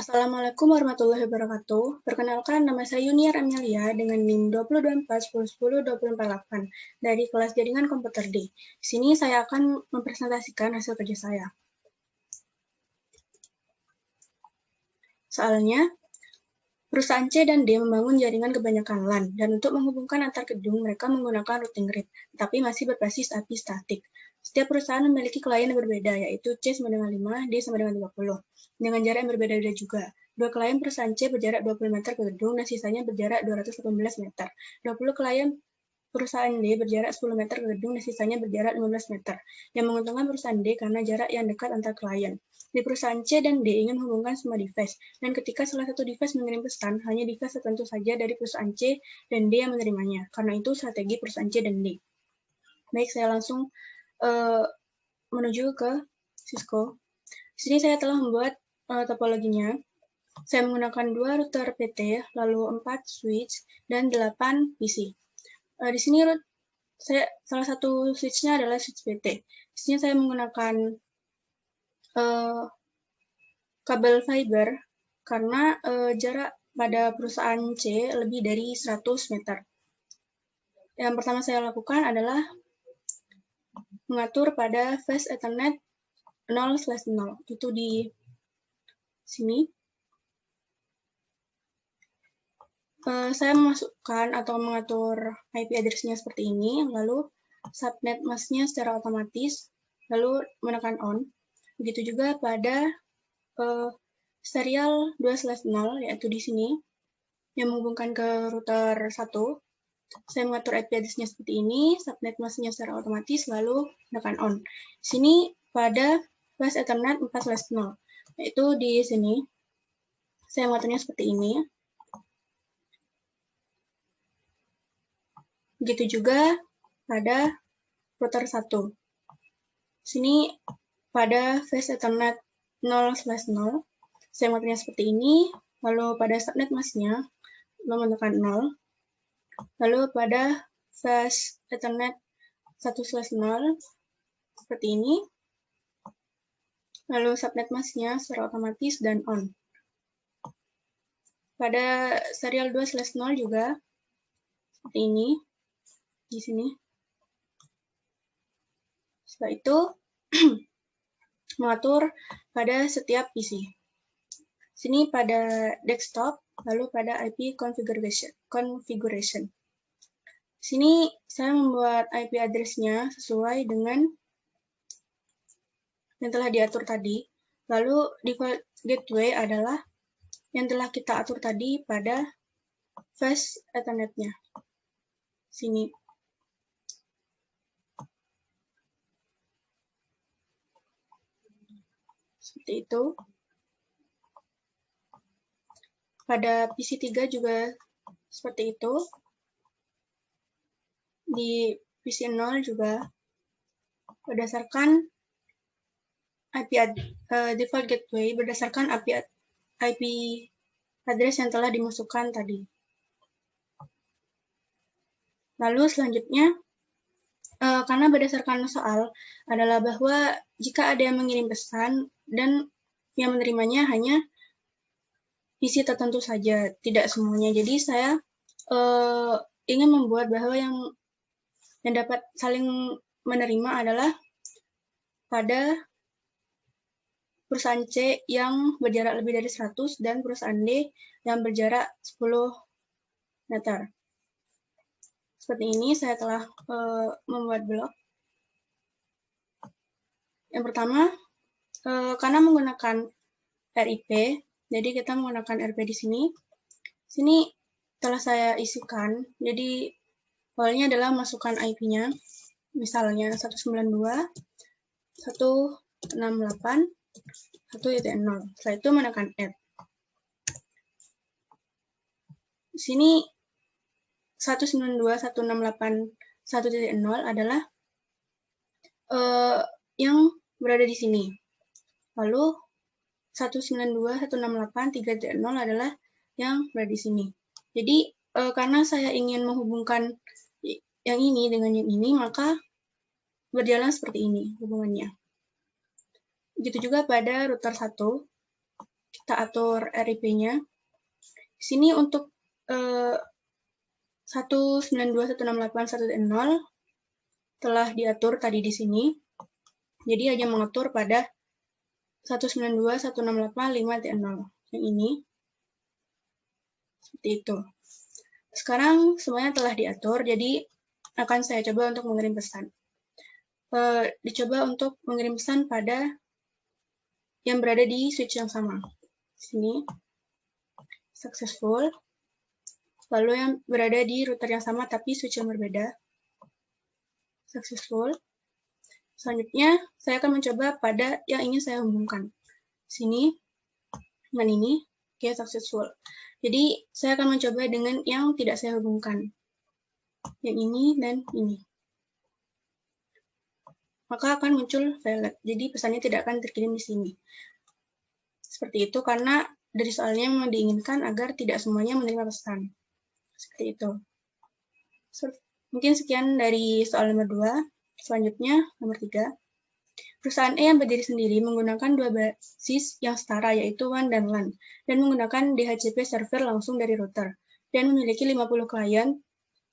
Assalamualaikum warahmatullahi wabarakatuh. Perkenalkan, nama saya Yuniar Amelia dengan NIM 202410102048 dari kelas Jaringan Komputer D. Di sini saya akan mempresentasikan hasil kerja saya. Soalnya, perusahaan C dan D membangun jaringan kebanyakan LAN, dan untuk menghubungkan antar gedung, mereka menggunakan routing grid, tetapi masih berbasis API statik. Setiap perusahaan memiliki klien yang berbeda, yaitu C sama dengan 5, D sama dengan 50, dengan jarak yang berbeda-beda juga. Dua klien perusahaan C berjarak 20 meter ke gedung, dan sisanya berjarak 218 meter. 20 klien perusahaan D berjarak 10 meter ke gedung, dan sisanya berjarak 15 meter. Yang menguntungkan perusahaan D karena jarak yang dekat antar klien. Di perusahaan C dan D ingin menghubungkan semua device, dan ketika salah satu device mengirim pesan, hanya device tertentu saja dari perusahaan C dan D yang menerimanya. Karena itu strategi perusahaan C dan D. Baik, saya langsung menuju ke Cisco. Di sini saya telah membuat topologinya. Saya menggunakan 2 router PT, lalu 4 switch, dan 8 PC. Di sini salah satu switch-nya adalah switch PT. Di sini saya menggunakan kabel fiber karena jarak pada perusahaan C lebih dari 100 meter. Yang pertama saya lakukan adalah mengatur pada Fast Ethernet 0/0. Itu di sini. Saya memasukkan atau mengatur IP address-nya seperti ini, lalu subnet mask-nya secara otomatis, lalu menekan on. Begitu juga pada serial 2/0, yaitu di sini, yang menghubungkan ke router 1. Saya mengatur IP address-nya seperti ini, subnet mask-nya secara otomatis, lalu menekan on. Di sini pada Fast Ethernet 4/0, yaitu di sini. Saya mengaturnya seperti ini. Begitu juga pada router 1. Sini pada Fast Ethernet 0/0, saya mengaturnya seperti ini, lalu pada subnet mask-nya, menekan 0, lalu pada Fast Ethernet 1/0, seperti ini, lalu subnet mask-nya secara otomatis dan on. Pada serial 2/0 juga, seperti ini, di sini. Setelah itu, mengatur pada setiap PC. Sini pada desktop, lalu pada IP configuration. Sini saya membuat IP address-nya sesuai dengan yang telah diatur tadi. Lalu default gateway adalah yang telah kita atur tadi pada Fast Ethernet-nya. Sini. Seperti itu. Pada PC3 juga seperti itu. Di PC0 juga berdasarkan default gateway berdasarkan IP address yang telah dimasukkan tadi. Lalu selanjutnya, karena berdasarkan soal adalah bahwa jika ada yang mengirim pesan dan yang menerimanya hanya PC tertentu saja, tidak semuanya. Jadi saya ingin membuat bahwa yang dapat saling menerima adalah pada perusahaan C yang berjarak lebih dari 100 dan perusahaan D yang berjarak 10 meter. Seperti ini saya telah membuat blok. Yang pertama, karena menggunakan RIP, jadi kita menggunakan RIP di sini. Sini telah saya isikan, jadi awalnya adalah masukkan IP-nya, misalnya 192, 168, 1.0. Setelah itu menekan Add. Di sini 192.168.1.0 adalah yang berada di sini. Lalu 192.168.3.0 adalah yang berada di sini. Jadi karena saya ingin menghubungkan yang ini dengan yang ini, maka berjalan seperti ini hubungannya. Begitu juga pada router 1. kita atur RIP-nya. Di sini untuk 192.168.1.0 telah diatur tadi di sini. Jadi hanya mengatur pada 192.168.5.0 yang ini. Seperti itu. Sekarang semuanya telah diatur, jadi akan saya coba untuk mengirim pesan. Dicoba untuk mengirim pesan pada yang berada di switch yang sama. Sini, successful. Lalu yang berada di router yang sama tapi switch yang berbeda, successful. Selanjutnya, saya akan mencoba pada yang ingin saya hubungkan. Sini, dengan ini, oke, successful. Jadi, saya akan mencoba dengan yang tidak saya hubungkan. Yang ini dan ini. Maka akan muncul failed. Jadi, pesannya tidak akan terkirim di sini. Seperti itu karena dari soalnya memang diinginkan agar tidak semuanya menerima pesan. Seperti itu. Mungkin sekian dari soal nomor 2. Selanjutnya, nomor 3. Perusahaan E yang berdiri sendiri menggunakan dua basis yang setara, yaitu WAN dan LAN, dan menggunakan DHCP server langsung dari router, dan memiliki 50 klien,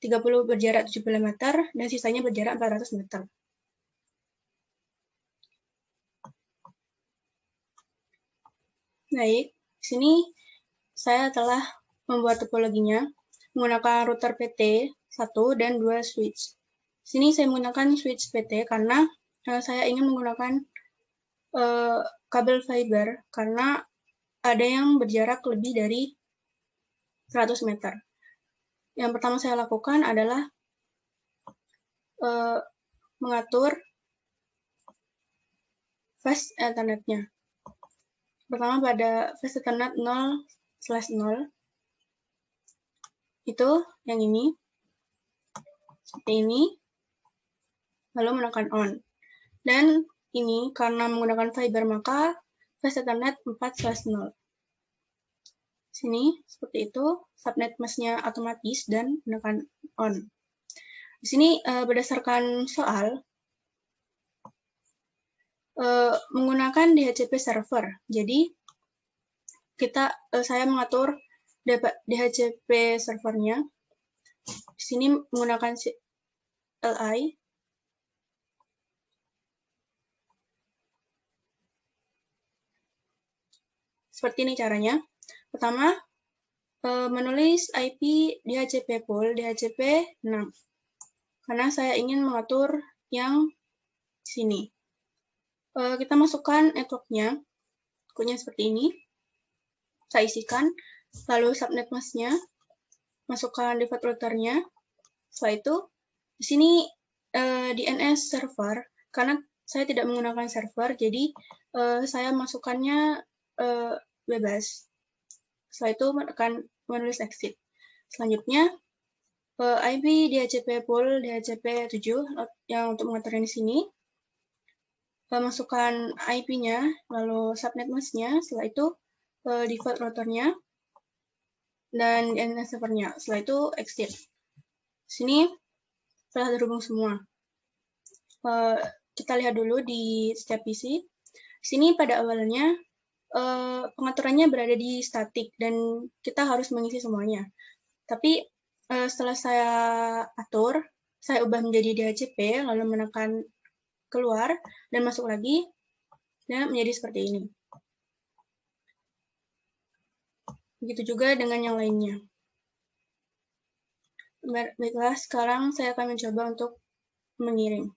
30 berjarak 70 meter, dan sisanya berjarak 400 meter. Baik, di sini saya telah membuat topologinya menggunakan router PT 1 dan 2 switch. Di sini saya menggunakan switch PT karena saya ingin menggunakan kabel fiber karena ada yang berjarak lebih dari 100 meter. Yang pertama saya lakukan adalah mengatur fast Ethernet-nya. Pertama pada fast Ethernet 0/0, itu yang ini, seperti ini, lalu menekan on. Dan ini karena menggunakan fiber maka fast Ethernet 4/0. Sini seperti itu, subnet mask-nya otomatis dan menekan on. Di sini berdasarkan soal menggunakan DHCP server. Jadi saya mengatur DHCP servernya. Di sini menggunakan CLI. Seperti ini caranya. Pertama, menulis IP DHCP pool DHCP 6. Karena saya ingin mengatur yang sini. Kita masukkan network-nya. Network-nya seperti ini. Saya isikan. Lalu subnet mask-nya. Masukkan default router-nya. Setelah itu, di sini DNS server. Karena saya tidak menggunakan server, jadi saya masukkannya bebas. Setelah itu menulis exit. Selanjutnya, IP DHCP pool DHCP 7 yang untuk mengaturnya di sini. Masukkan IP-nya, lalu subnet mask-nya, setelah itu default router-nya, dan DNS server-nya. Setelah itu exit. Sini telah terhubung semua. Kita lihat dulu di setiap PC. Di sini pada awalnya pengaturannya berada di static dan kita harus mengisi semuanya. Tapi setelah saya atur, saya ubah menjadi DHCP, lalu menekan keluar dan masuk lagi, dan menjadi seperti ini. Begitu juga dengan yang lainnya. Baiklah, sekarang saya akan mencoba untuk mengirim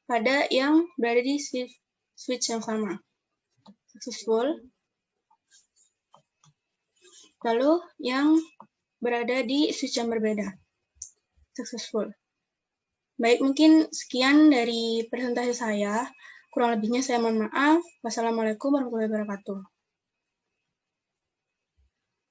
pada yang berada di switch yang sama. Successful. Lalu yang berada di switch yang berbeda. Successful. Baik, mungkin sekian dari presentasi saya. Kurang lebihnya saya mohon maaf. Wassalamualaikum warahmatullahi wabarakatuh.